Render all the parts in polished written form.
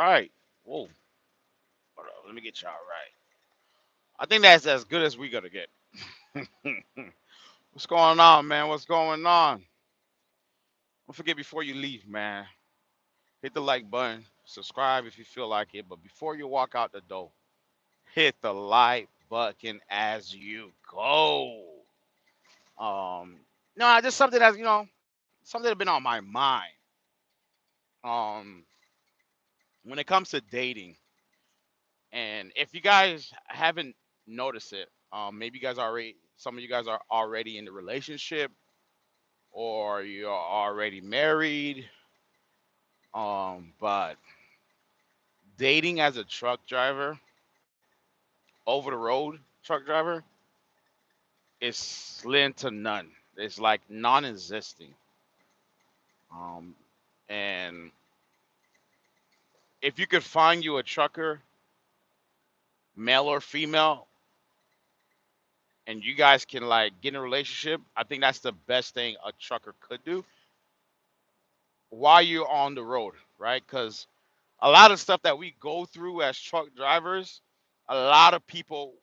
right. Whoa. Hold on, let me get y'all right. I think that's as good as we gonna get. What's going on, man? What's going on? Don't forget before you leave, man. Hit the like button, subscribe if you feel like it. But before you walk out the door, hit the like button as you go. Um, no, just something that's something that's been on my mind. Um, when it comes to dating, and if you guys haven't noticed it, maybe you guys already, some of you guys are already in the relationship, or you're already married. But dating as a truck driver, over the road truck driver, is slim to none. It's like non-existing. Um, and if you could find you a trucker, male or female, and you guys can like get in a relationship, I think that's the best thing a trucker could do while you're on the road, right? Because a lot of stuff that we go through as truck drivers, a lot of people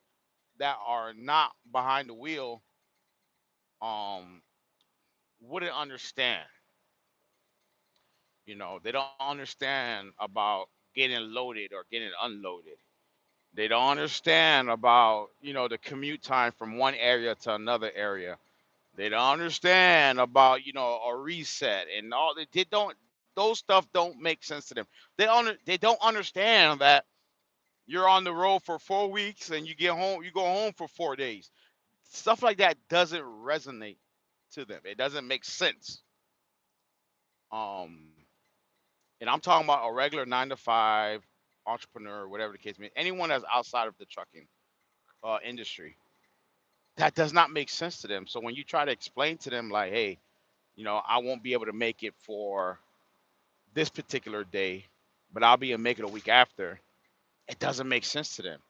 that are not behind the wheel um wouldn't understand. They don't understand about getting loaded or getting unloaded. They don't understand about, the commute time from one area to another area. They don't understand about, a reset and all that. They don't, those stuff don't make sense to them. They don't understand that you're on the road for 4 weeks and you go home for 4 days. Stuff like that doesn't resonate to them. It doesn't make sense. Um, and I'm talking about a regular 9 to 5 entrepreneur, whatever the case may be, anyone that's outside of the trucking industry. That does not make sense to them. So when you try to explain to them, like, hey, I won't be able to make it for this particular day, but I'll be able to make it a week after, it doesn't make sense to them.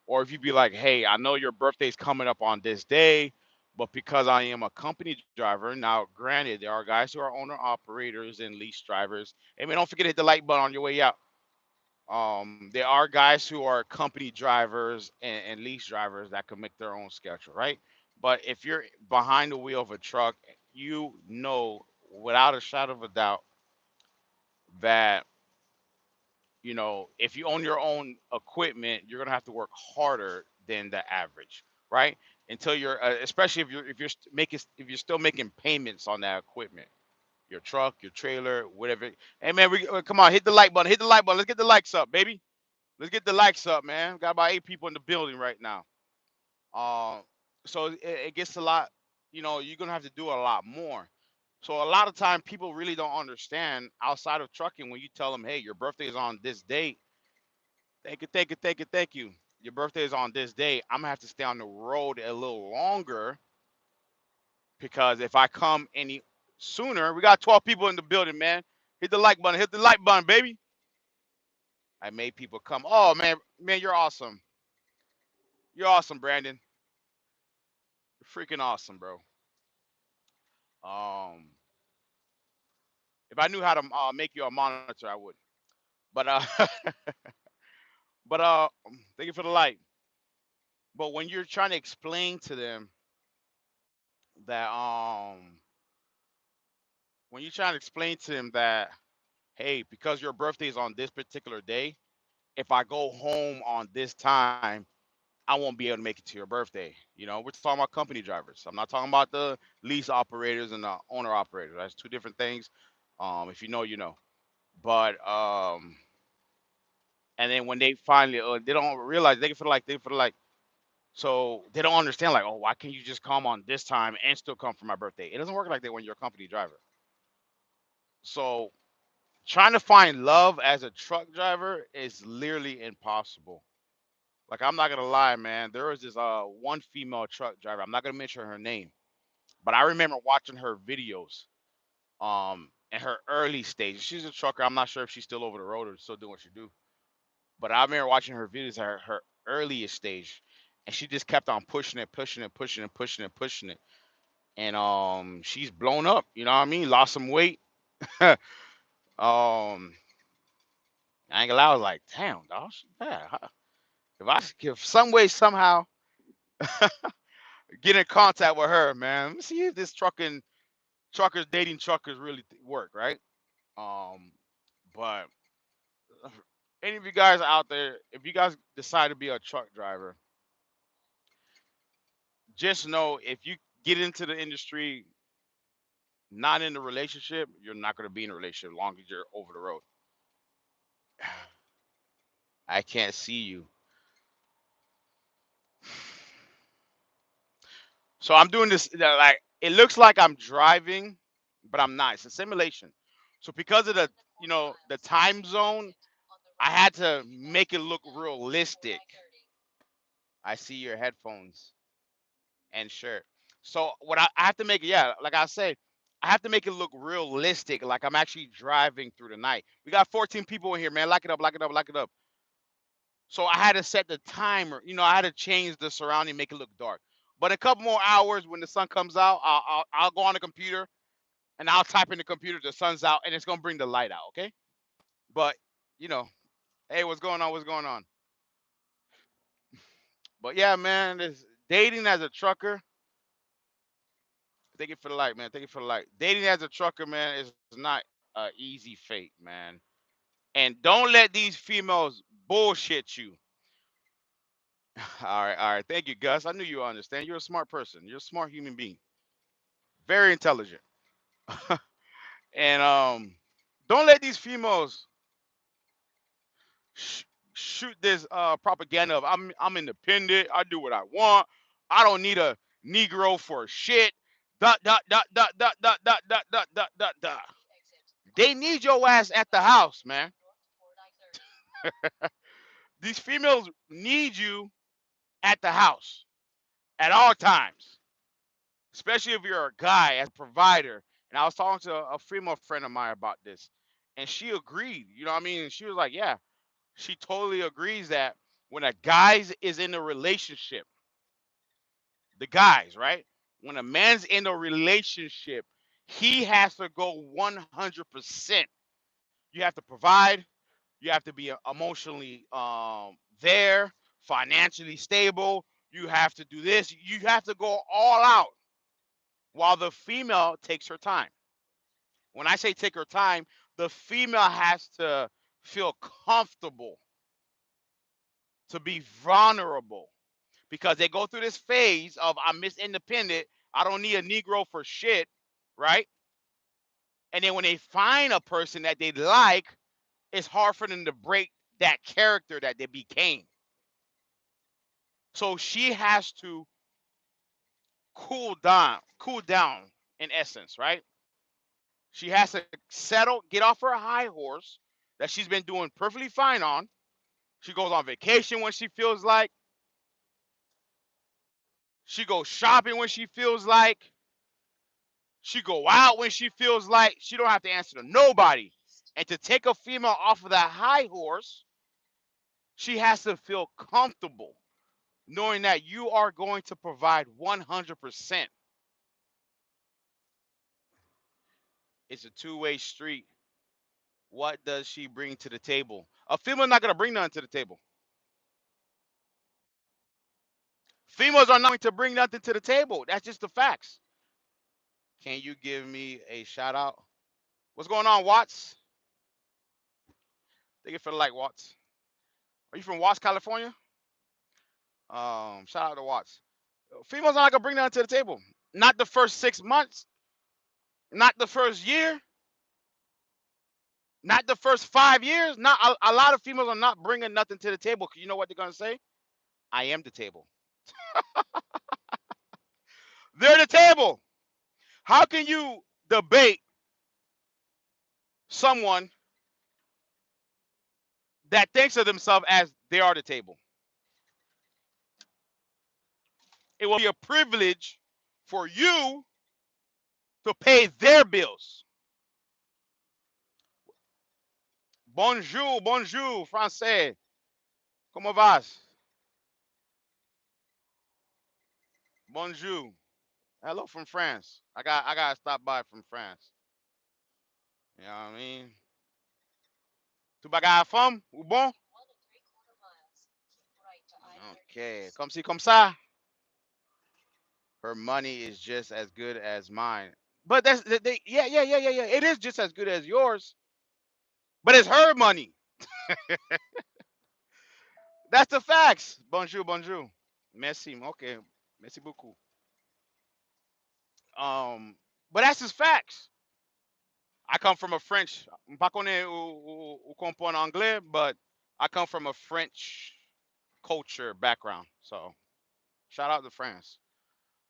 Or if you be like, hey, I know your birthday's coming up on this day, but because I am a company driver, now granted, there are guys who are owner operators and lease drivers. I mean, don't forget to hit the like button on your way out. There are guys who are company drivers and lease drivers that can make their own schedule, right? But if you're behind the wheel of a truck, you know without a shadow of a doubt that if you own your own equipment, you're gonna have to work harder than the average, right? Until you're, especially if you're still making payments on that equipment, your truck, your trailer, whatever. Hey man, come on, hit the like button, hit the like button. Let's get the likes up, baby. Let's get the likes up, man. Got about 8 people in the building right now. Um, so it gets a lot. You're gonna have to do a lot more. So a lot of time people really don't understand outside of trucking when you tell them, hey, your birthday is on this date. Thank you, thank you, thank you, thank you. Your birthday is on this day. I'm gonna have to stay on the road a little longer because if I come any sooner, we got 12 people in the building, man. Hit the like button, hit the like button, baby. I made people come. Oh man, man, you're awesome. You're awesome, Brandon. You're freaking awesome, bro. Um, if I knew how to make you a monitor, I would. But but thank you for the like. But when you're trying to explain to them that when you're trying to explain to them that, hey, because your birthday is on this particular day, if I go home on this time, I won't be able to make it to your birthday. We're talking about company drivers. I'm not talking about the lease operators and the owner operators. That's two different things. If you know, you know. But and then when they finally, they don't realize they feel like, so they don't understand. Like, oh, why can't you just come on this time and still come for my birthday? It doesn't work like that when you're a company driver. So trying to find love as a truck driver is literally impossible. Like I'm not gonna lie, man. There was this one female truck driver. I'm not gonna mention her name, but I remember watching her videos in her early stage. She's a trucker. I'm not sure if she's still over the road or still doing what she do. But I remember watching her videos at her earliest stage, and she just kept on pushing it, pushing it, pushing it, pushing it, pushing it. And she's blown up. You know what I mean? Lost some weight. um, I ain't gonna lie, I was like, damn, dog, she bad. If some way somehow get in contact with her, man, let me see if this truckers dating truckers really work, right? Um, but any of you guys out there, if you guys decide to be a truck driver, just know if you get into the industry not in a relationship, you're not going to be in a relationship as long as you're over the road. I can't see you. So I'm doing this like it looks like I'm driving, but I'm not. It's a simulation. So because of the time zone, I had to make it look realistic. I see your headphones and shirt. So what I have to make it, yeah, like I say, I have to make it look realistic, like I'm actually driving through the night. We got 14 people in here, man. Lock it up, lock it up, lock it up. So I had to set the timer. I had to change the surrounding, make it look dark. But a couple more hours when the sun comes out, I'll go on the computer and I'll type in the computer the sun's out and it's gonna bring the light out. Okay. But you know, hey, what's going on? What's going on? But yeah, man, this dating as a trucker. Thank you for the light, man. Thank you for the light. Dating as a trucker, man, is not an easy fate, man. And don't let these females bullshit you. All right, all right. Thank you, Gus. I knew you understand. You're a smart person. You're a smart human being. Very intelligent. And don't let these females sh- shoot this propaganda of I'm independent. I do what I want. I don't need a Negro for shit. Dot dot dot dot dot dot dot dot dot dot dot dot. They need your ass at the house, man. These females need you at the house at all times, especially if you're a guy as a provider. And I was talking to a female friend of mine about this, and she agreed. You know what I mean? And she was like, "Yeah, she totally agrees that when a guy is in a relationship, the guys, right? When a man's in a relationship, he has to go 100%. You have to provide. You have to be emotionally there, financially stable. You have to do this. You have to go all out while the female takes her time. When I say take her time, the female has to feel comfortable to be vulnerable because they go through this phase of I'm Miss Independent. I don't need a Negro for shit, right? And then when they find a person that they like, it's hard for them to break that character that they became. So she has to cool down in essence, right? She has to settle, get off her high horse that she's been doing perfectly fine on. She goes on vacation when she feels like. She goes shopping when she feels like. She go out when she feels like. She don't have to answer to nobody. And to take a female off of that high horse, she has to feel comfortable knowing that you are going to provide 100%. It's a two-way street. What does she bring to the table? A female not gonna bring nothing to the table. Females are not going to bring nothing to the table. That's just the facts. Can you give me a shout out? What's going on, Watts? Thank you for the like, Watts. Are you from Watts, California? Shout out to Watts. Females are not gonna bring nothing to the table. Not the first 6 months. Not the first year. Not the first 5 years. Not a lot of females are not bringing nothing to the table. Cause you know what they're gonna say? I am the table. They're the table. How can you debate someone that thinks of themselves as they are the table? It will be a privilege for you to pay their bills. Bonjour, bonjour, français. Comment vas? Bonjour. Hello from France. I gotta stop by from France. You know what I mean? Tu bagarre à femme? Ou bon? Okay. Comme si, comme ça. Her money is just as good as mine. But yeah, yeah, yeah, yeah, yeah. It is just as good as yours, but it's her money. That's the facts. Bonjour, bonjour. Merci. Okay. Merci beaucoup. Um, but that's his facts. I come from a French. Pas connais ou comprendre anglais, but I come from a French culture background. So shout out to France.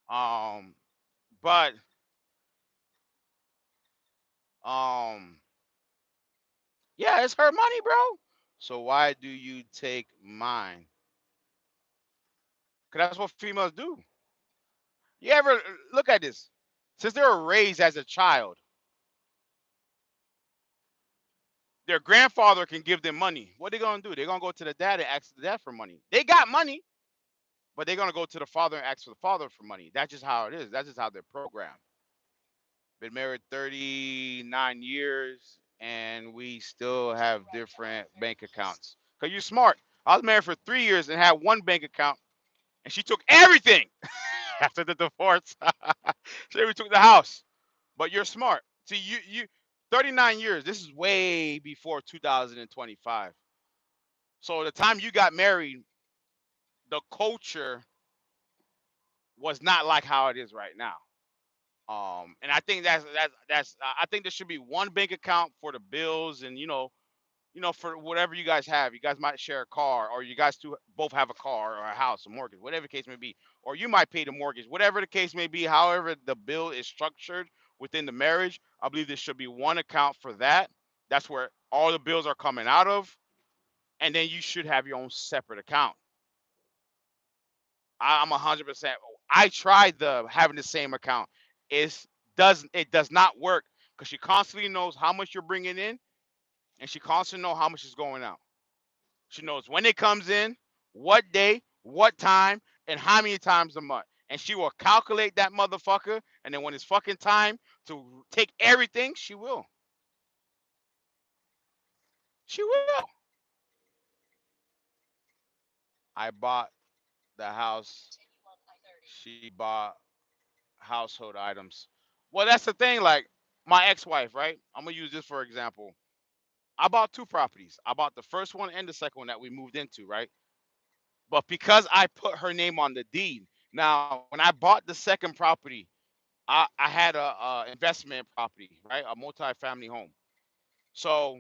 Um, but um, yeah, it's her money, bro. So why do you take mine? Cause that's what females do. You ever look at this? Since they were raised as a child, their grandfather can give them money. What they gonna do? They're gonna go to the dad and ask the dad for money. They got money, but they're gonna go to the father and ask for the father for money. That's just how it is. That's just how they're programmed. Been married 39 years, and we still have different bank accounts. Cause you're smart. I was married for 3 years and had one bank account, and she took everything after the divorce. We took the house. But you're smart. See, you 39 years. This is way before 2025. So the time you got married, the culture was not like how it is right now. And I think that's I think there should be one bank account for the bills and for whatever you guys have. You guys might share a car, or you guys two both have a car or a house, a mortgage, whatever the case may be, or you might pay the mortgage, whatever the case may be. However, the bill is structured within the marriage, I believe there should be one account for that. That's where all the bills are coming out of, and then you should have your own separate account. I'm 100%. I tried the having the same account. It does not work because she constantly knows how much you're bringing in, and she constantly knows how much is going out. She knows when it comes in, what day, what time, and how many times a month. And she will calculate that motherfucker. And then when it's fucking time to take everything, she will. She will. I bought the house. She bought household items. Well, that's the thing. Like my ex-wife, right? I'm gonna use this for example. I bought two properties. I bought the first one and the second one that we moved into, right? But because I put her name on the deed, now when I bought the second property, I had a investment property, right? A multi-family home. So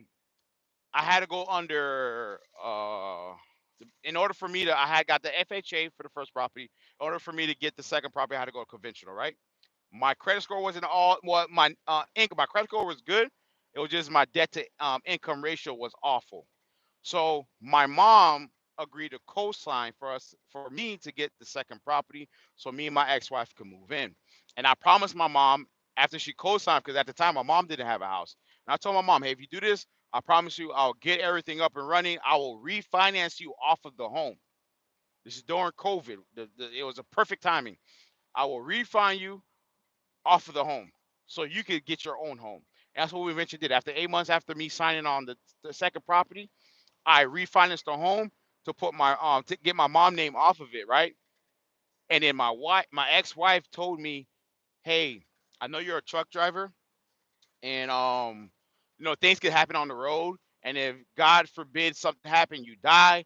I had to go under in order for me to I had got the FHA for the first property. In order for me to get the second property, I had to go conventional, right? My credit score wasn't all well, my credit score was good. It was just my debt to income ratio was awful. So my mom agreed to co-sign for me to get the second property so me and my ex-wife could move in. And I promised my mom after she co-signed, because at the time my mom didn't have a house. And I told my mom, hey, if you do this, I promise you I'll get everything up and running. I will refinance you off of the home. This is during COVID. It was a perfect timing. I will refund you off of the home so you could get your own home. And that's what we eventually did. After 8 months after me signing on the second property, I refinanced the home to put my to get my mom name off of it, right? And then my ex-wife told me, "Hey, I know you're a truck driver, and things could happen on the road, and if God forbid something happened, you die.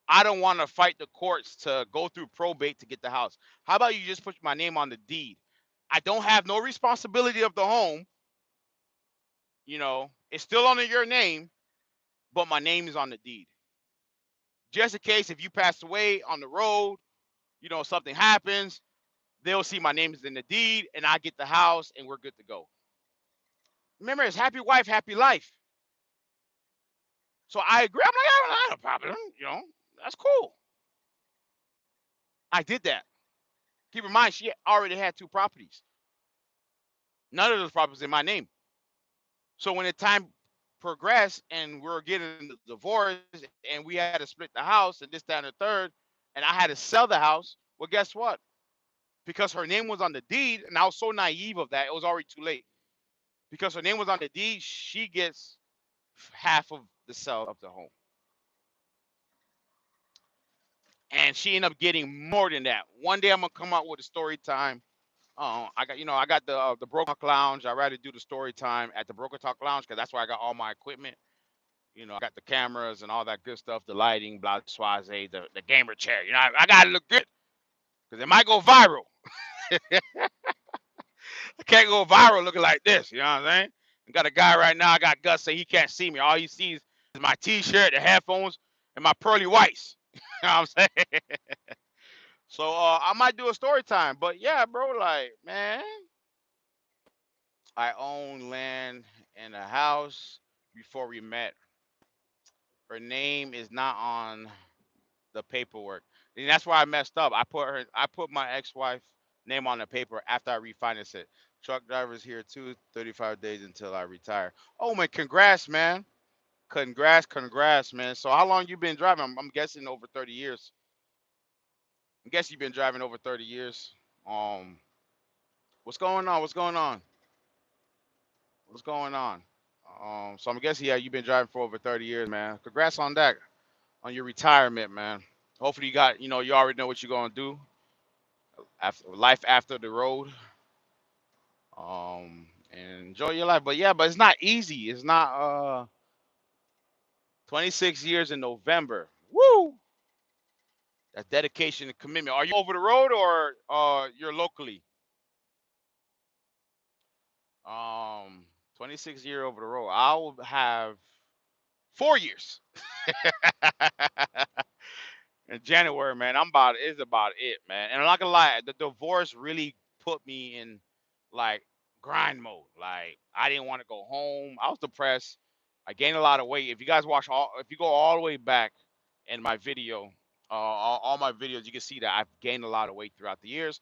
I don't want to fight the courts to go through probate to get the house. How about you just put my name on the deed? I don't have no responsibility of the home. It's still under your name, but my name is on the deed. Just in case if you pass away on the road, something happens, they'll see my name is in the deed and I get the house and we're good to go. Remember, it's happy wife, happy life. So I agree. I'm like, I don't have a problem. That's cool. I did that. Keep in mind, she already had two properties. None of those properties in my name. So when the time progressed and we are getting the divorce and we had to split the house and this, that, and the third, and I had to sell the house, well, guess what? Because her name was on the deed, and I was so naive of that, it was already too late. Because her name was on the deed, she gets half of the sales of the home, and she ended up getting more than that. One day I'm gonna come out with a story time. I got the Broker Talk Lounge. I rather do the story time at the Broker Talk Lounge because that's where I got all my equipment. I got the cameras and all that good stuff, the lighting, blah, swaze, the gamer chair. I gotta look good because it might go viral. I can't go viral looking like this. You know what I'm saying? I got a guy right now. I got Gus say he can't see me. All he sees is my T-shirt, the headphones, and my pearly whites. You know what I'm saying? So I might do a story time. But yeah, bro, like, man, I own land and a house before we met. Her name is not on the paperwork. And that's why I messed up. I put my ex-wife name on the paper after I refinanced it. Truck drivers here too, 35 days until I retire. Oh man, congrats, man. Congrats, man. So how long you been driving? I'm guessing over 30 years. I guess you've been driving over 30 years. Um, what's going on? What's going on? What's going on? So I'm guessing yeah, you've been driving for over 30 years, man. Congrats on that, on your retirement, man. Hopefully you already know what you're gonna do after life after the road. And enjoy your life. But yeah, but it's not easy. It's not 26 years in November. Woo! That's dedication and commitment. Are you over the road or you're locally? Um 26 year over the road. I'll have 4 years. In January, man, it's about it, man. And I'm not gonna lie, the divorce really put me in like grind mode. Like I didn't want to go home. I was depressed. I gained a lot of weight. If you go all the way back in my video, all my videos, you can see that I've gained a lot of weight throughout the years.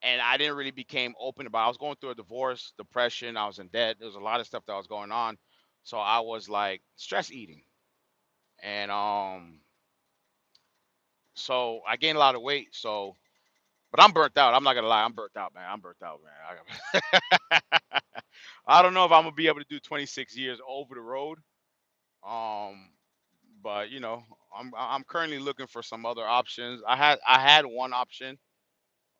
And I didn't really became open about. I was going through a divorce, depression. I was in debt. There was a lot of stuff that was going on. So I was like stress eating, and so I gained a lot of weight. But I'm burnt out. I'm not gonna lie. I'm burnt out, man. I'm burnt out, man. I don't know if I'm gonna be able to do 26 years over the road. Um, but I'm currently looking for some other options. I had one option.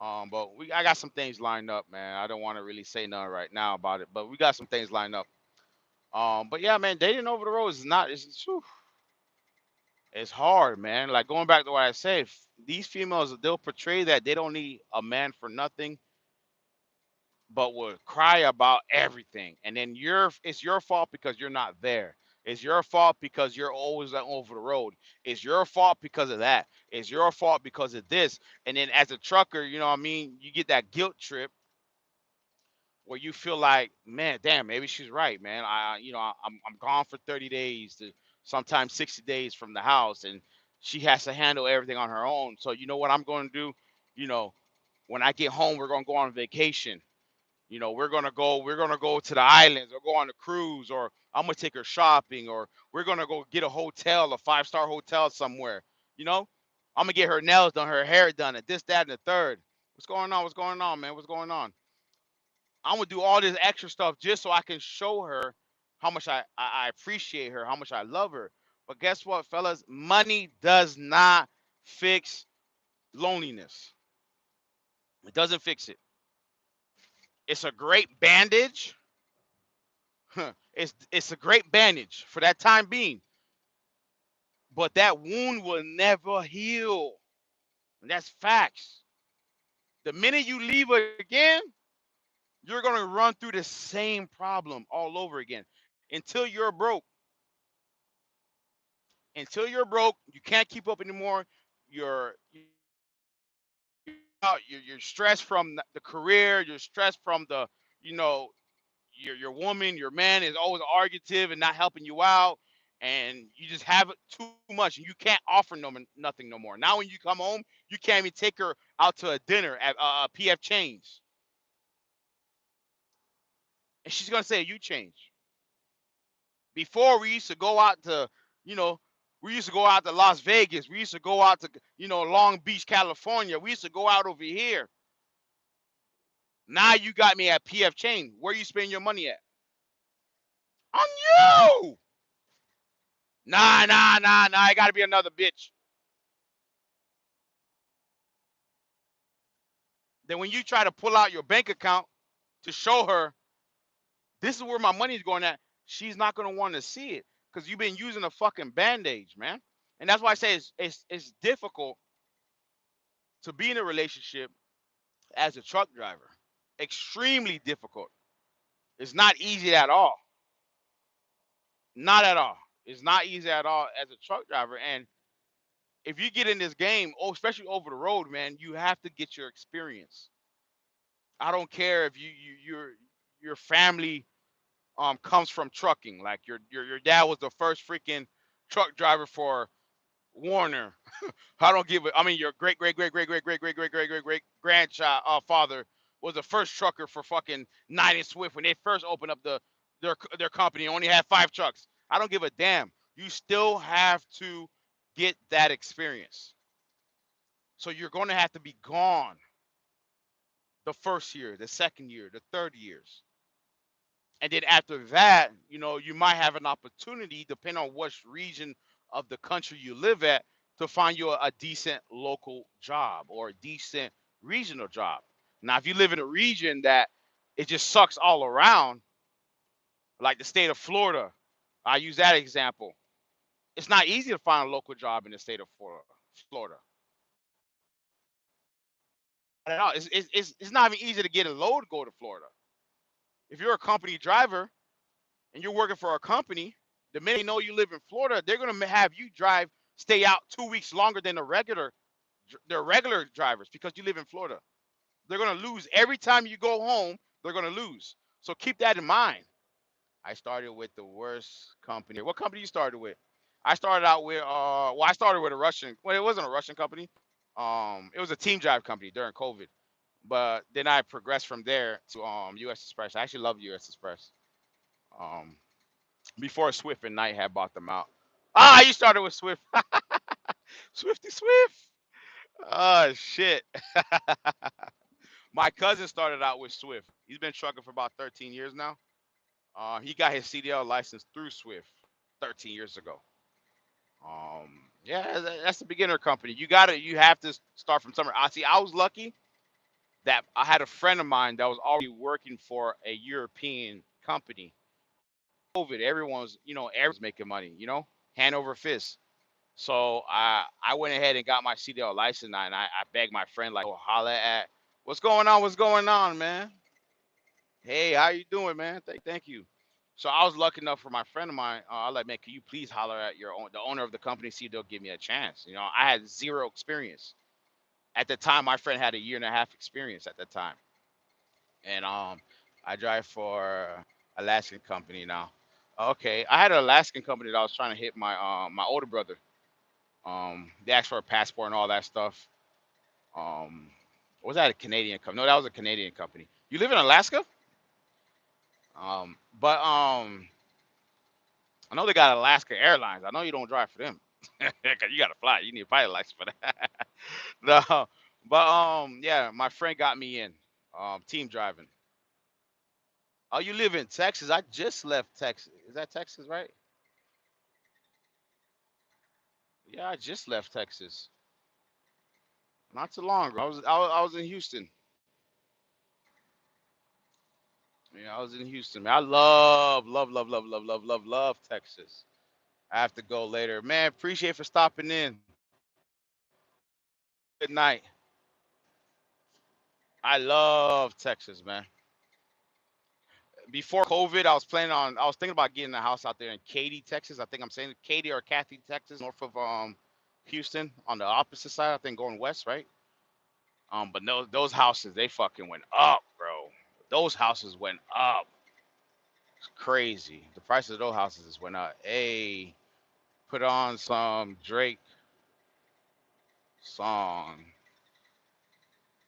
But I got some things lined up, man. I don't want to really say nothing right now about it, but we got some things lined up. But yeah, man, dating over the road is not. It's hard, man. Like going back to what I said, these females they'll portray that they don't need a man for nothing but will cry about everything. And then it's your fault because you're not there. It's your fault because you're always over the road. It's your fault because of that. It's your fault because of this. And then as a trucker, you know what I mean, you get that guilt trip where you feel like, man, damn, maybe she's right, man. I'm gone for 30 days to sometimes 60 days from the house, and she has to handle everything on her own. So you know what I'm going to do? You know, when I get home, we're going to go on vacation. We're gonna go to the islands or go on a cruise, or I'm gonna take her shopping, or we're gonna go get a hotel, a 5-star hotel somewhere. You know, I'm gonna get her nails done, her hair done, and this, that, and the third. What's going on? What's going on, man? What's going on? I'm gonna do all this extra stuff just so I can show her how much I appreciate her, how much I love her. But guess what, fellas? Money does not fix loneliness. It doesn't fix it. It's a great bandage. It's a great bandage for that time being, but that wound will never heal. And that's facts. The minute you leave again, you're gonna run through the same problem all over again until you're broke. Until you're broke, you can't keep up anymore. You're you're stressed from the career. You're stressed from you know your woman, your man is always argumentative and not helping you out, and you just have it too much, and you can't offer nothing no more. Now when you come home, you can't even take her out to a dinner at PF Chains, and she's gonna say you changed. Before we used to go out to, you know, we used to go out to Las Vegas. We used to go out to, Long Beach, California. We used to go out over here. Now you got me at PF Chain. Where you spend your money at? On you. Nah, nah, nah, nah. It got to be another bitch. Then when you try to pull out your bank account to show her this is where my money's going at, she's not gonna want to see it because you've been using a fucking bandage, man. And that's why I say it's difficult to be in a relationship as a truck driver. Extremely difficult. It's not easy at all. Not at all. It's not easy at all as a truck driver. And if you get in this game, oh, especially over the road, man, you have to get your experience. I don't care if your family comes from trucking. Like your dad was the first freaking truck driver for Warner. I don't give it. I mean, your great great great great great great great great great great great grandchild father was the first trucker for fucking Knight and Swift when they first opened up their company. Only had 5 trucks. I don't give a damn. You still have to get that experience. So you're going to have to be gone the first year, the second year, the third years. And then after that, you might have an opportunity, depending on which region of the country you live at, to find you a decent local job or a decent regional job. Now, if you live in a region that it just sucks all around, like the state of Florida, I use that example. It's not easy to find a local job in the state of Florida. Florida. Not at all. It's not even easy to get a load to go to Florida. If you're a company driver and you're working for a company, the minute they know you live in Florida, they're gonna have you stay out 2 weeks longer than the regular drivers because you live in Florida. They're gonna lose every time you go home. They're gonna lose. So keep that in mind. I started with the worst company. What company you started with? I started out with I started with a Russian. Well, it wasn't a Russian company. It was a team drive company during COVID. But then I progressed from there to US Express. I actually love US Express. Um, before Swift and Knight had bought them out. Ah, you started with Swift. Swifty Swift. Oh shit. My cousin started out with Swift. He's been trucking for about 13 years now. He got his CDL license through Swift 13 years ago. Yeah, that's the beginner company. You have to start from somewhere. I was lucky that I had a friend of mine that was already working for a European company. COVID, everyone's making money, hand over fist. So I went ahead and got my CDL license, and I begged my friend like, oh, holla at, what's going on? What's going on, man? Hey, how you doing, man? Thank you. So I was lucky enough for my friend of mine. I was like, man, can you please holler at the owner of the company, see if they'll give me a chance? I had zero experience at the time. My friend had a year and a half experience at the time, and I drive for Alaskan company now. Okay, I had an Alaskan company that I was trying to hit my older brother. They asked for a passport and all that stuff. Was that a Canadian company? No, that was a Canadian company. You live in Alaska? But I know they got Alaska Airlines. I know you don't drive for them, cause you gotta fly. You need a pilot license for that. No, but yeah, my friend got me in team driving. Oh, you live in Texas? I just left Texas. Is that Texas, right? Yeah, I just left Texas not too long ago. I was in Houston. Yeah, I was in Houston. Man, I love, love, love, love, love, love, love, love Texas. I have to go later. Man, appreciate for stopping in. Good night. I love Texas, man. Before COVID, I was thinking about getting a house out there in Katy, Texas. I think I'm saying Katy or Kathy, Texas, north of Houston, on the opposite side. I think going west, right? But no, those houses they fucking went up, bro. Those houses went up. It's crazy. The price of those houses just went up. Hey, put on some Drake song.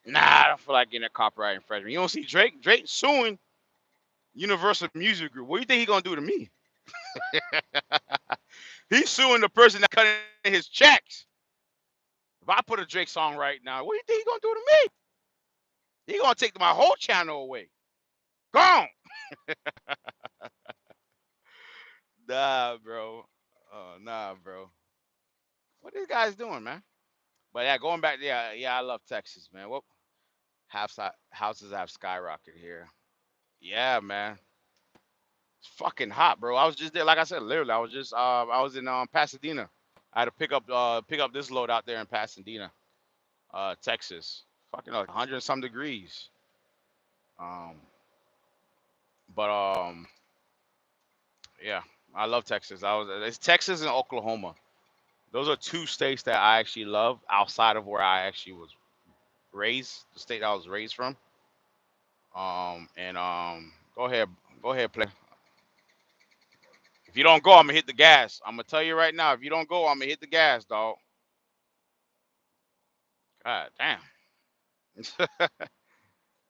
Nah, I don't feel like getting a copyright infringement. You don't see Drake? Drake suing Universal Music Group. What do you think he gonna do to me? He's suing the person that cutting his checks. If I put a Drake song right now, what do you think he gonna do to me? He gonna take my whole channel away. Gone. Nah, bro. Oh nah, bro. What these guys doing, man? But yeah, going back, yeah, I love Texas, man. What houses have skyrocketed here? Yeah, man. It's fucking hot, bro. I was just there, like I said, literally. I was in Pasadena. I had to pick up this load out there in Pasadena, Texas. Fucking like 100 and some degrees. Um, but yeah, I love Texas. It's Texas and Oklahoma. Those are two states that I actually love outside of where I actually was raised, the state I was raised from. And go ahead, play. If you don't go, I'm gonna hit the gas. I'm gonna tell you right now. If you don't go, I'm gonna hit the gas, dog. God damn.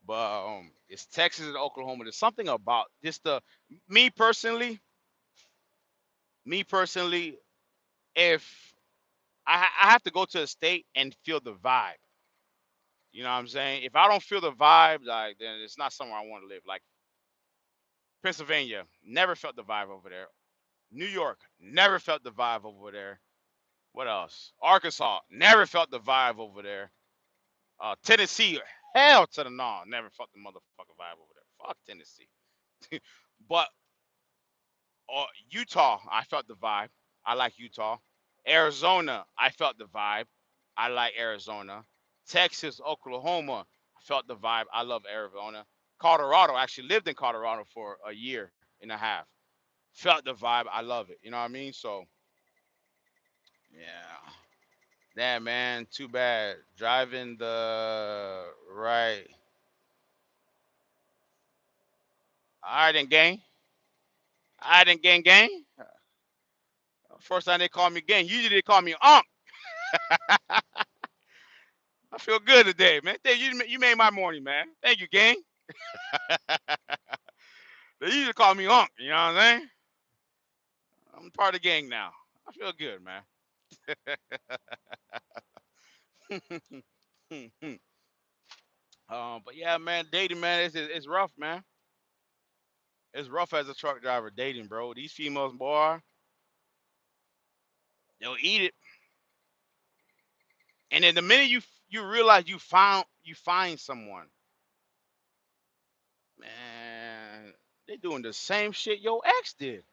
But it's Texas and Oklahoma. There's something about just the me personally. Me personally, if I have to go to a state and feel the vibe. You know what I'm saying? If I don't feel the vibe, like then it's not somewhere I want to live. Like Pennsylvania, never felt the vibe over there. New York, never felt the vibe over there. What else? Arkansas, never felt the vibe over there. Tennessee, hell to the no, never felt the motherfucking vibe over there. Fuck Tennessee. But Utah, I felt the vibe. I like Utah. Arizona, I felt the vibe. I like Arizona. Texas, Oklahoma, I felt the vibe. I love Arizona. Colorado, I actually lived in Colorado for a year and a half. Felt the vibe. I love it. You know what I mean? So, yeah. Damn, man. Too bad. Driving the right. All right, then, gang. All right, then, gang. First time they call me gang, usually they call me Unc. I feel good today, man. Thank you. You made my morning, man. Thank you, gang. They usually call me Unc. You know what I'm saying? I'm part of the gang now. I feel good, man. But yeah, man, dating, man, it's rough, man. It's rough as a truck driver dating, bro. These females, boy, they'll eat it. And then the minute you realize you find someone, man, they doing the same shit your ex did.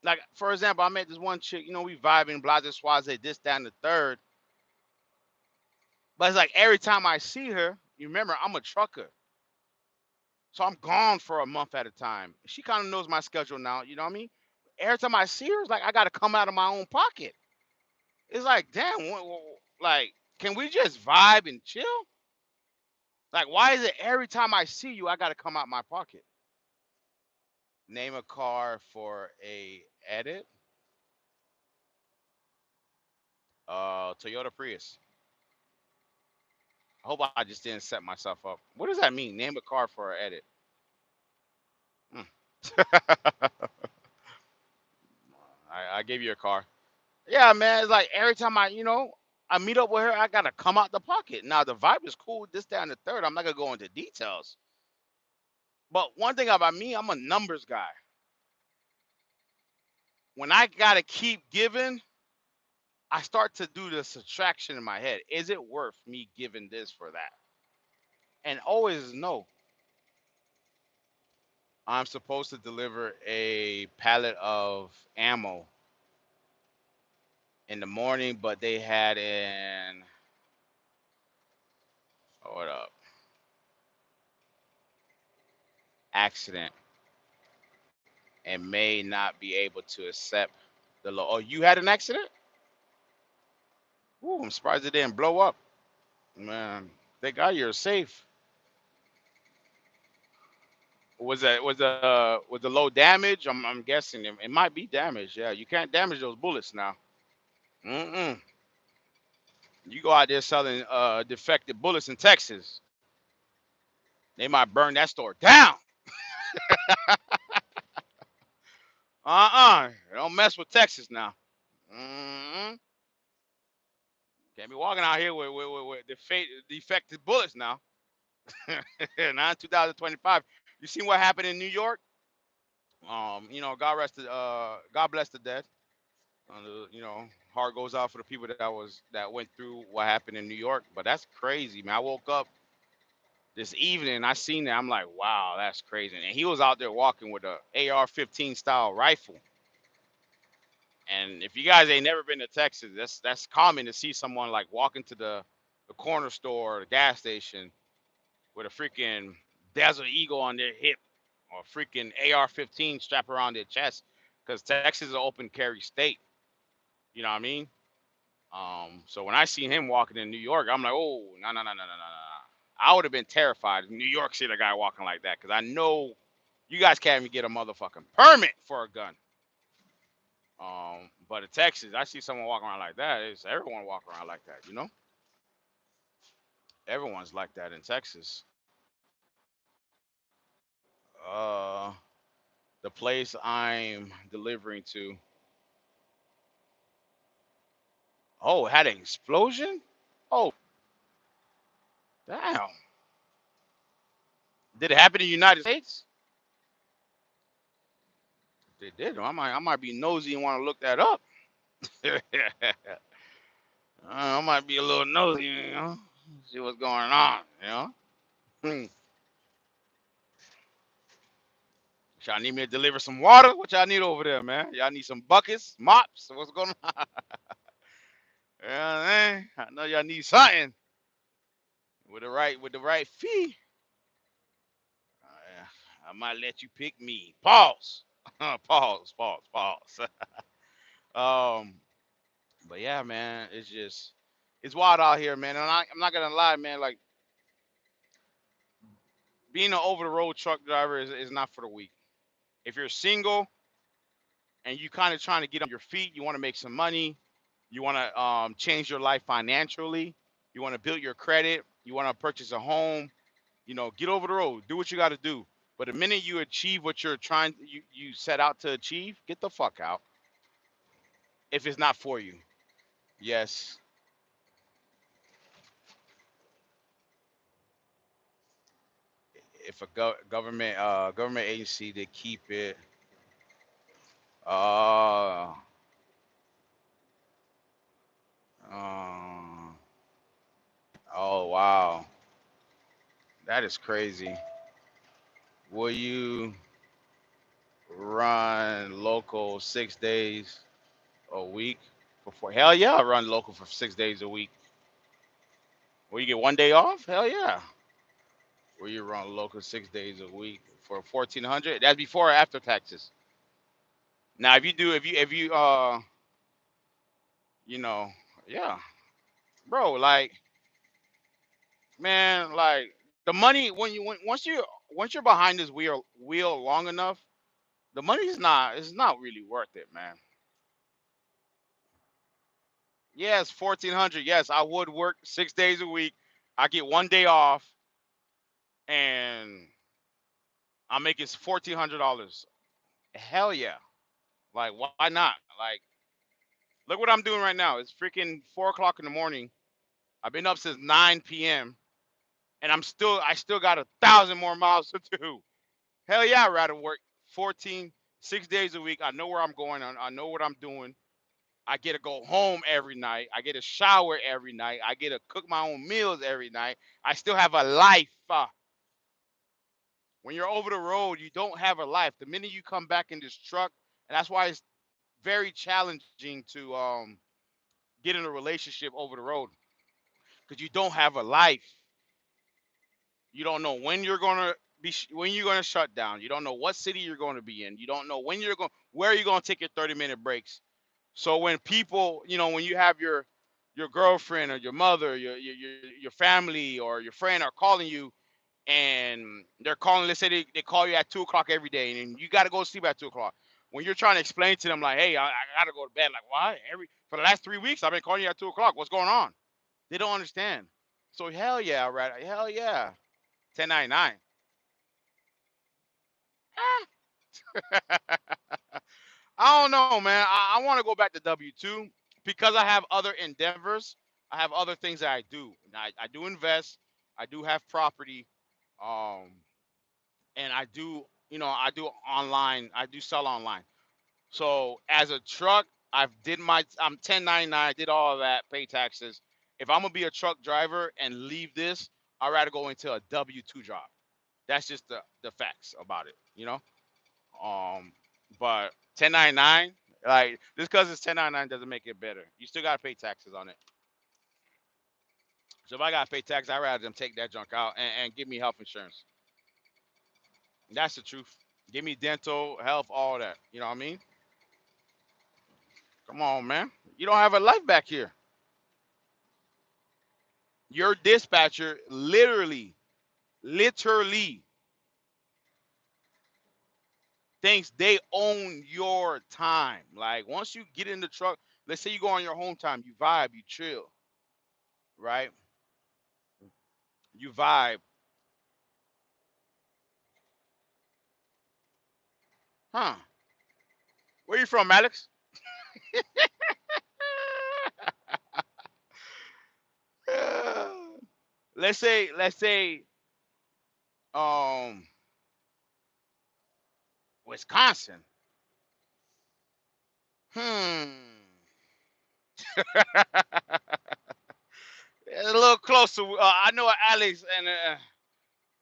Like, for example, I met this one chick, we vibing, blase soise, this, that, and the third. But it's like every time I see her, you remember, I'm a trucker. So I'm gone for a month at a time. She kind of knows my schedule now, you know what I mean? Every time I see her, it's like I got to come out of my own pocket. It's like, damn, like, can we just vibe and chill? Like, why is it every time I see you, I got to come out my pocket? Name a car for a edit. Toyota Prius. I hope I just didn't set myself up. What does that mean? Name a car for an edit. Hmm. I gave you a car. Yeah, man. It's like every time I meet up with her, I gotta come out the pocket. Now the vibe is cool, this, that, and the third. I'm not gonna go into details. But one thing about me, I'm a numbers guy. When I gotta keep giving, I start to do the subtraction in my head. Is it worth me giving this for that? And always no. I'm supposed to deliver a pallet of ammo in the morning, but they had an what up accident and may not be able to accept the low. Oh, you had an accident? Ooh, I'm surprised it didn't blow up. Man, thank God you're safe. Was the low damage? I'm guessing it might be damaged. Yeah, you can't damage those bullets now. Mm-mm. You go out there selling defective bullets in Texas, they might burn that store down. Don't mess with Texas now. Mm-mm. Can't be walking out here with defective bullets now. Now in 2025. You seen what happened in New York? God bless the dead. You know, heart goes out for the people that went through what happened in New York. But that's crazy, man. I woke up this evening and I seen that. I'm like, wow, that's crazy. And he was out there walking with a AR-15 style rifle. And if you guys ain't never been to Texas, that's common to see someone like walking to the corner store or the gas station with a freaking Desert Eagle on their hip or freaking AR-15 strapped around their chest, because Texas is an open carry state. You know what I mean? So when I seen him walking in New York, I'm like, oh, no, no, no, no, no, no, no. I would have been terrified if New York City a guy walking like that, because I know you guys can't even get a motherfucking permit for a gun. But in Texas, I see someone walking around like that. It's everyone walking around like that, you know? Everyone's like that in Texas. Uh, the place I'm delivering to, oh, it had an explosion? Oh, damn. Did it happen in the United States? If they did. I might be nosy and want to look that up. I might be a little nosy, you know, see what's going on, you know. Hmm. Y'all need me to deliver some water? What y'all need over there, man? Y'all need some buckets, mops? What's going on? Yeah, man. I know y'all need something with the right fee. I might let you pick me. Pause. Pause. um, but yeah, man, it's wild out here, man. And I'm not gonna lie, man. Like being an over the road truck driver is not for the weak. If you're single and you kind of trying to get on your feet, you want to make some money, you want to change your life financially, you want to build your credit, you want to purchase a home, get over the road, do what you got to do. But the minute you achieve what you set out to achieve, get the fuck out. If it's not for you, yes. If a government agency, they keep it. Uh, uh, oh wow, that is crazy. Will you run local 6 days a week before? Hell yeah, I run local for 6 days a week. Will you get one day off? Hell yeah. Will you run local 6 days a week for 1,400? That's before or after taxes. Now, if you you know, yeah, bro, like, man, like the money once you're behind this wheel long enough, the money is not really worth it, man. Yes, 1,400. Yes, I would work 6 days a week. I get one day off, and I'm making $1,400. Hell yeah! Like, why not? Like, look what I'm doing right now. It's freaking 4 o'clock in the morning. I've been up since 9 p.m. and I still got 1,000 more miles to do. Hell yeah, I'd rather work 14, 6 days a week. I know where I'm going. I know what I'm doing. I get to go home every night. I get to shower every night. I get to cook my own meals every night. I still have a life. When you're over the road, you don't have a life. The minute you come back in this truck, and that's why it's very challenging to get in a relationship over the road, because you don't have a life. You don't know when you're gonna when you're gonna shut down. You don't know what city you're going to be in. You don't know where you're gonna take your 30-minute breaks. So when people, when you have your girlfriend or your mother, your family or your friend are calling you, and they're calling, let's say they call you at 2 o'clock every day, and you got to go to sleep at 2 o'clock. When you're trying to explain to them like, hey, I gotta go to bed, like, why? For the last 3 weeks I've been calling you at 2 o'clock. What's going on? They don't understand. So hell yeah, right? Hell yeah. 1099. I don't know, man. I want to go back to W-2 because I have other endeavors. I have other things that I do. And I do invest. I do have property. Um, and I do online. I do sell online. So as a truck, I'm 1099, did all of that, pay taxes. If I'm gonna be a truck driver and leave this, I'd rather go into a W-2 job. That's just the facts about it, you know. Um, but 1099, like just because it's 1099 doesn't make it better. You still gotta pay taxes on it. So if I gotta pay taxes, I'd rather them take that junk out and give me health insurance. That's the truth. Give me dental, health, all that. You know what I mean? Come on, man. You don't have a life back here. Your dispatcher literally thinks they own your time. Like once you get in the truck, let's say you go on your home time, you vibe, you chill, right? You vibe. Huh? Where you from, Alex? let's say um Wisconsin. Hmm. A little closer. I know Alex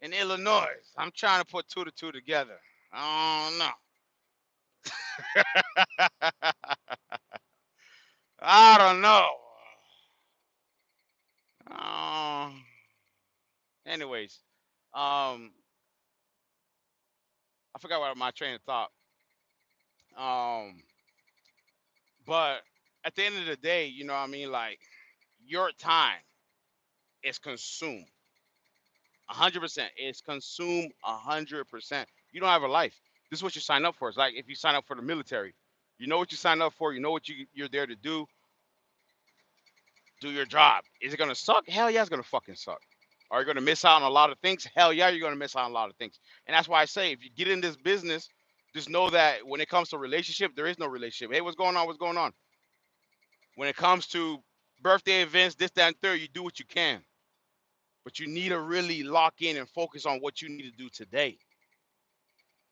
in Illinois. I'm trying to put two to two together. I don't know. I don't know. Um. Anyways, um, I forgot what my train of thought. Um, but at the end of the day, you know what I mean? Like your time is consumed 100%. It's consumed 100%. You don't have a life. This is what you sign up for. It's like if you sign up for the military, you know what you sign up for. You know what you're there to do. Do your job. Is it gonna suck? Hell yeah, it's gonna fucking suck. Are you gonna miss out on a lot of things? Hell yeah, you're gonna miss out on a lot of things. And that's why I say if you get in this business, just know that when it comes to relationship, there is no relationship. Hey, what's going on? What's going on? When it comes to birthday events, this, that, and third, you do what you can. But you need to really lock in and focus on what you need to do today.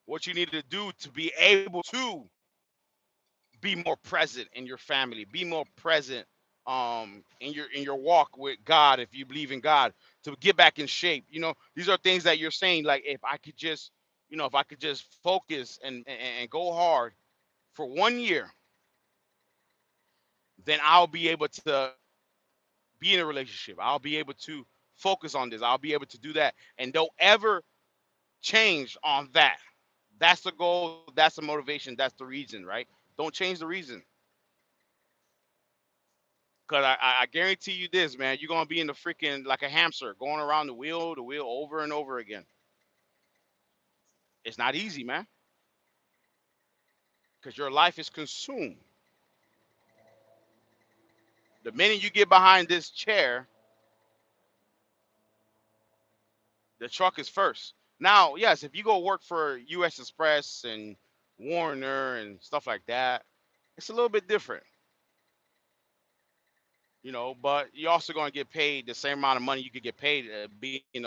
What you need to do to be able to be more present in your family, be more present in your walk with God if you believe in God, to get back in shape. You know, these are things that you're saying like if I could just, if I could just focus and go hard for 1 year, then I'll be able to be in a relationship. I'll be able to focus on this. I'll be able to do that. And don't ever change on that. That's the goal, that's the motivation, that's the reason, right? Don't change the reason. Cause I guarantee you this, man, you're gonna be in the freaking like a hamster going around the wheel over and over again. It's not easy, man, because your life is consumed. The minute you get behind this chair, the truck is first. Now, yes, if you go work for US Express and Warner and stuff like that, it's a little bit different. But you're also going to get paid the same amount of money you could get paid being an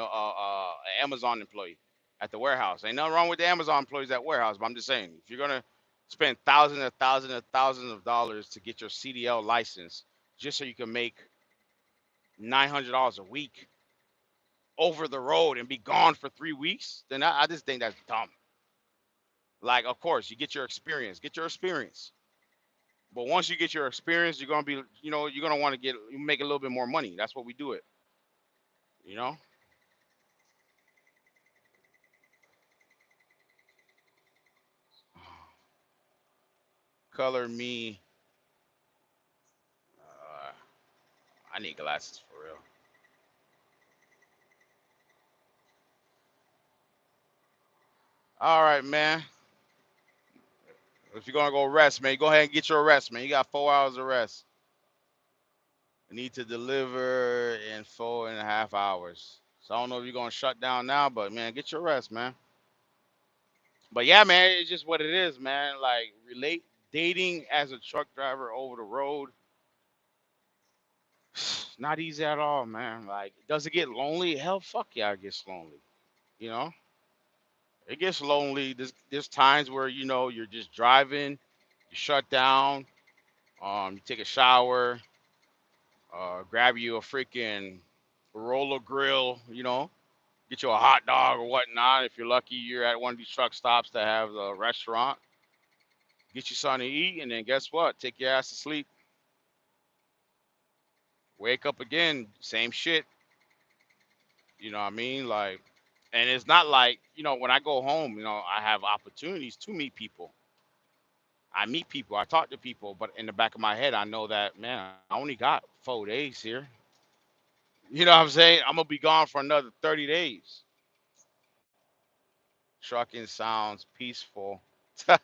Amazon employee at the warehouse. Ain't nothing wrong with the Amazon employees at warehouse, but I'm just saying, if you're going to spend thousands of dollars to get your CDL license just so you can make $900 a week over the road and be gone for 3 weeks, then I just think that's dumb. Like, of course, you get your experience. But once you get your experience, you're gonna be, you're gonna want to make a little bit more money. That's what we do it. You know, color me. Uh, I need glasses for real. All right, man. If you're gonna go rest, man, go ahead and get your rest, man. You got 4 hours of rest. You need to deliver in 4.5 hours. So I don't know if you're gonna shut down now, but man, get your rest, man. But yeah, man, it's just what it is, man. Like relate dating as a truck driver over the road. Not easy at all, man. Like, does it get lonely? Hell, fuck yeah, it gets lonely. You know, it gets lonely. There's times where you're just driving, you shut down. You take a shower, grab you a freaking roller grill, get you a hot dog or whatnot. If you're lucky, you're at one of these truck stops that have a restaurant. Get you something to eat, and then guess what? Take your ass to sleep. Wake up again, same shit. You know what I mean? Like, and it's not like, when I go home, I have opportunities to meet people. I meet people, I talk to people, but in the back of my head, I know that, man, I only got 4 days here. You know what I'm saying? I'm gonna be gone for another 30 days. Trucking sounds peaceful. uh,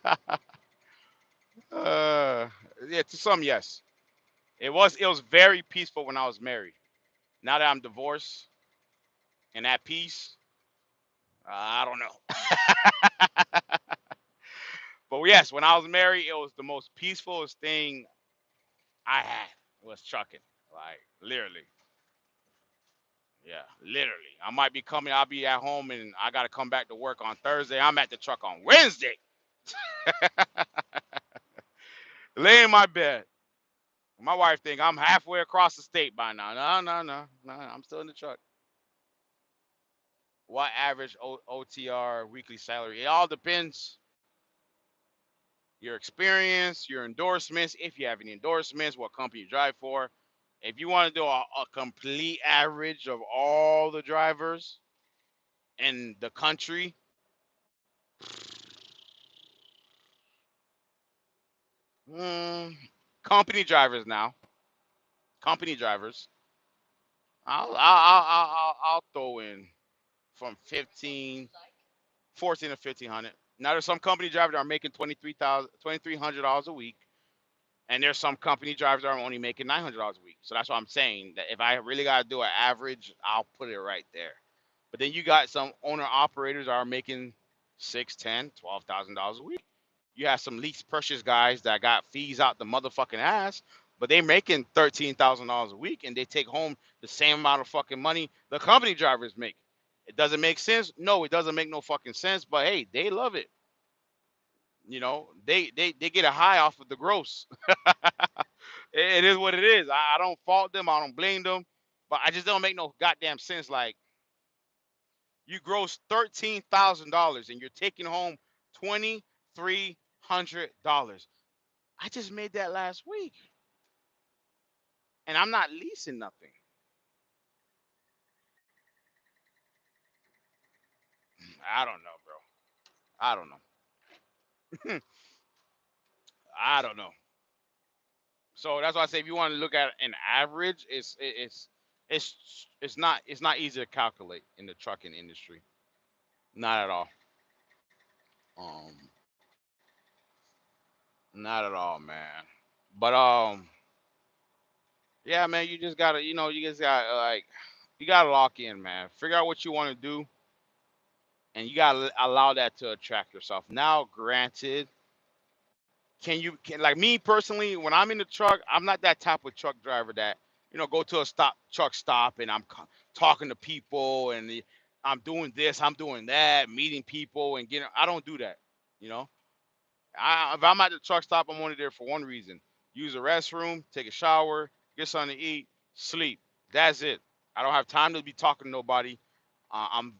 yeah, to some, yes. It was very peaceful when I was married. Now that I'm divorced and at peace, I don't know. But yes, when I was married, it was the most peaceful thing I had was trucking. Like literally. Yeah, literally. I might be coming, I'll be at home and I gotta come back to work on Thursday. I'm at the truck on Wednesday. Lay in my bed. My wife think I'm halfway across the state by now. No, no, no, no. I'm still in the truck. What average OTR weekly salary? It all depends. Your experience, your endorsements, if you have any endorsements, what company you drive for. If you want to do a complete average of all the drivers in the country, mm, company drivers now, company drivers, I'll throw in from 15, 14 to 1500. Now there's some company drivers that are making $2,300 a week, and there's some company drivers that are only making $900 a week. So that's what I'm saying. That if I really got to do an average, I'll put it right there. But then you got some owner operators that are making six, 10, $12,000 a week. You have some lease purchase guys that got fees out the motherfucking ass, but they making $13,000 a week, and they take home the same amount of fucking money the company drivers make. It doesn't make sense. No, it doesn't make no fucking sense. But hey, they love it. They get a high off of the gross. It is what it is. I don't fault them. I don't blame them. But I just don't make no goddamn sense. Like you gross $13,000 and you're taking home $2,300. I just made that last week, and I'm not leasing nothing. I don't know, bro. I don't know. I don't know. So that's why I say if you want to look at an average, it's not easy to calculate in the trucking industry. Not at all. Um, not at all, man. But yeah, man, you just gotta, you just got like, you gotta lock in, man. Figure out what you want to do, and you gotta allow that to attract yourself. Now, granted, can like me personally, when I'm in the truck, I'm not that type of truck driver that go to a truck stop and I'm talking to people and I'm doing this, I'm doing that, meeting people and getting. I don't do that. You know, if I'm at the truck stop, I'm only there for one reason: use the restroom, take a shower, get something to eat, sleep. That's it. I don't have time to be talking to nobody.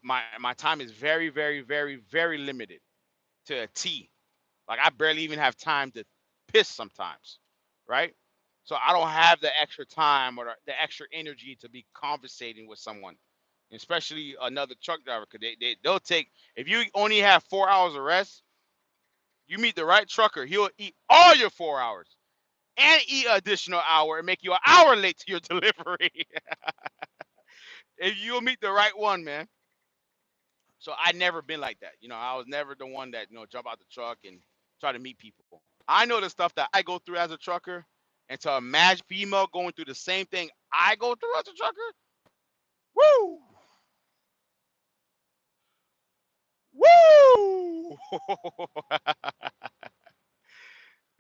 My time is very, very, very, very limited to a T. Like I barely even have time to piss sometimes, right? So I don't have the extra time or the extra energy to be conversating with someone, especially another truck driver, because they'll take, if you only have 4 hours of rest, you meet the right trucker, he'll eat all your 4 hours and eat an additional hour and make you an hour late to your delivery. If you'll meet the right one, man. So I never been like that. I was never the one that jump out the truck and try to meet people. I know the stuff that I go through as a trucker, and to imagine female going through the same thing I go through as a trucker, woo, woo.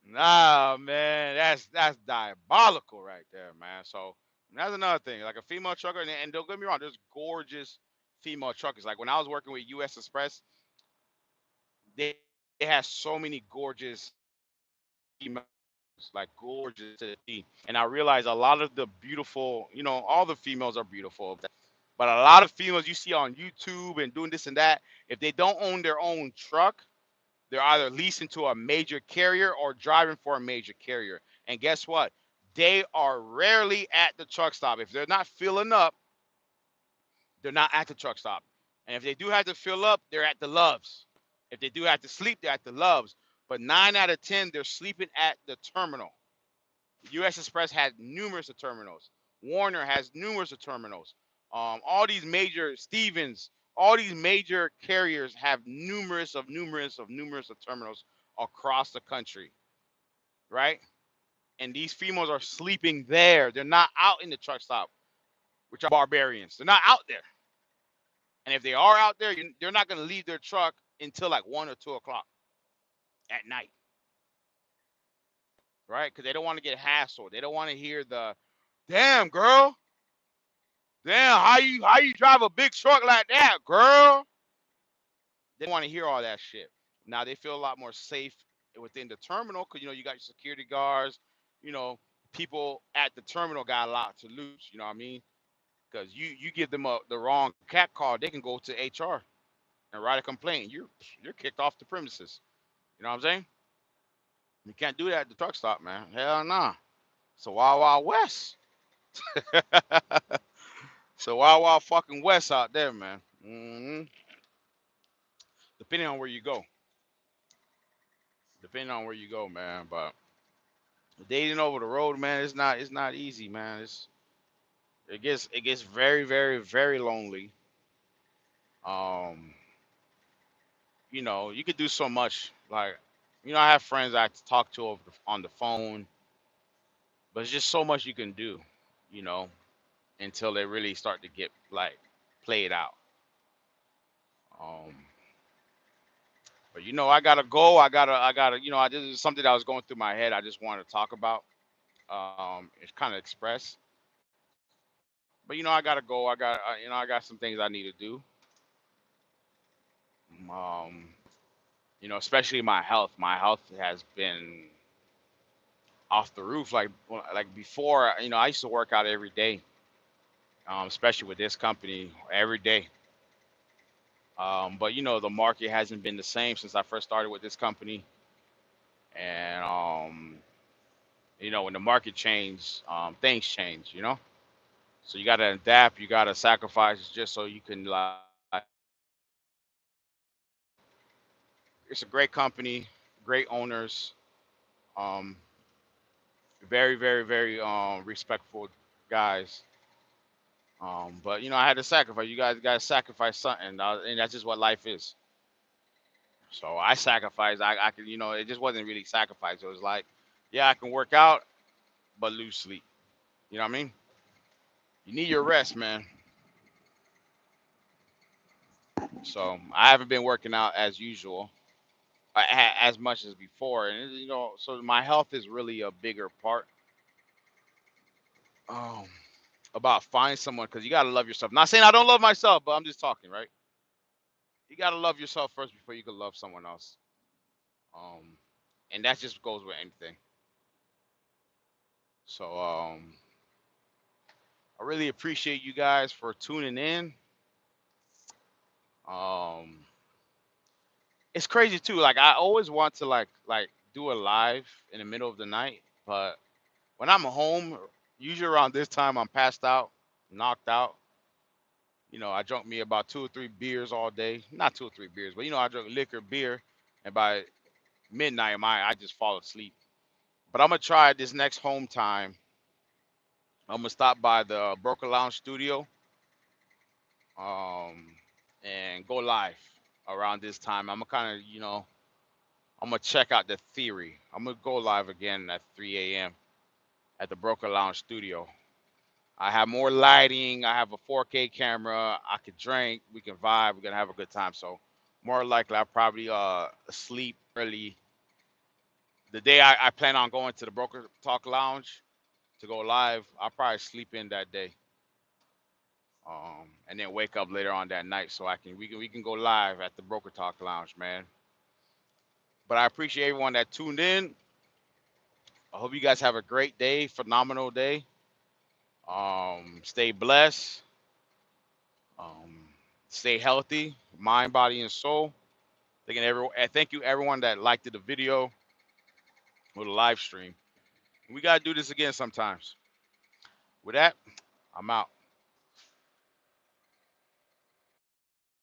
Nah, man, that's diabolical right there, man. So that's another thing. Like a female trucker, and don't get me wrong, there's gorgeous female truckers. Like when I was working with U.S. Express, they had so many gorgeous female like gorgeous to see. And I realize a lot of the beautiful, all the females are beautiful, but a lot of females you see on YouTube and doing this and that, if they don't own their own truck, they're either leasing to a major carrier or driving for a major carrier. And guess what? They are rarely at the truck stop. If they're not filling up, they're not at the truck stop. And if they do have to fill up, they're at the Loves. If they do have to sleep, they're at the Loves. But 9 out of 10, they're sleeping at the terminal. U.S. Express had numerous of terminals. Warner has numerous of terminals. All these major Stevens, all these major carriers have numerous of terminals across the country, right? And these females are sleeping there. They're not out in the truck stop, which are barbarians. They're not out there. And if they are out there, they're not going to leave their truck until like 1 or 2 o'clock at night, right? Because they don't want to get hassled. They don't want to hear the, damn girl, damn how you drive a big truck like that, girl. They don't want to hear all that shit. Now they feel a lot more safe within the terminal because you got your security guards. You know, people at the terminal got a lot to lose. You know what I mean? Because you give them the wrong cat call, they can go to HR and write a complaint. You're kicked off the premises. You know what I'm saying? You can't do that at the truck stop, man. Hell nah. It's a wild, wild west. It's a wild, wild fucking west out there, man. Depending on where you go. Depending on where you go, man. But dating over the road, man, it's not easy, man. It gets very, very, very lonely. Um, you could do so much. Like, I have friends I talk to on the phone, but it's just so much you can do, you know, until they really start to get like played out. Um, but I gotta go. I gotta. This is something that was going through my head. I just wanted to talk about. It's kind of express. But I gotta go. I got some things I need to do. Um, especially my health. My health has been off the roof. Like before, I used to work out every day. Especially with this company, every day. But the market hasn't been the same since I first started with this company. And when the market changes, things change. So you got to adapt. You got to sacrifice just so you can like. It's a great company, great owners, um, very, very, very respectful guys. But I had to sacrifice. You guys got to sacrifice something, and that's just what life is. So I sacrificed. I could, it just wasn't really sacrifice. It was like, yeah, I can work out, but lose sleep. You know what I mean? You need your rest, man. So I haven't been working out as usual, as much as before, and so my health is really a bigger part. Um, about finding someone because you gotta love yourself. Not saying I don't love myself, but I'm just talking, right? You gotta love yourself first before you can love someone else. Um, and that just goes with anything. So I really appreciate you guys for tuning in. Um, it's crazy too. Like I always want to like do a live in the middle of the night, but when I'm home, usually around this time, I'm passed out, knocked out. I drunk me about 2 or 3 beers all day. Not 2 or 3 beers, but I drink liquor, beer, and by midnight, I just fall asleep. But I'm gonna try this next home time. I'm gonna stop by the Broker Lounge studio, um, and go live around this time. I'm gonna kind of, I'm gonna check out the theory. I'm gonna go live again at 3 a.m. at the Broker Lounge studio. I have more lighting. I have a 4K camera. I could drink. We can vibe. We're gonna have a good time. So more likely, I'll probably sleep early. The day I plan on going to the Broker Talk Lounge to go live, I'll probably sleep in that day, and then wake up later on that night so we can go live at the Broker Talk Lounge, man. But I appreciate everyone that tuned in. I hope you guys have a great day, phenomenal day. Stay blessed. Um, Stay healthy, mind, body, and soul. Thank you everyone that liked the video or the live stream. We gotta do this again sometimes. With that, I'm out.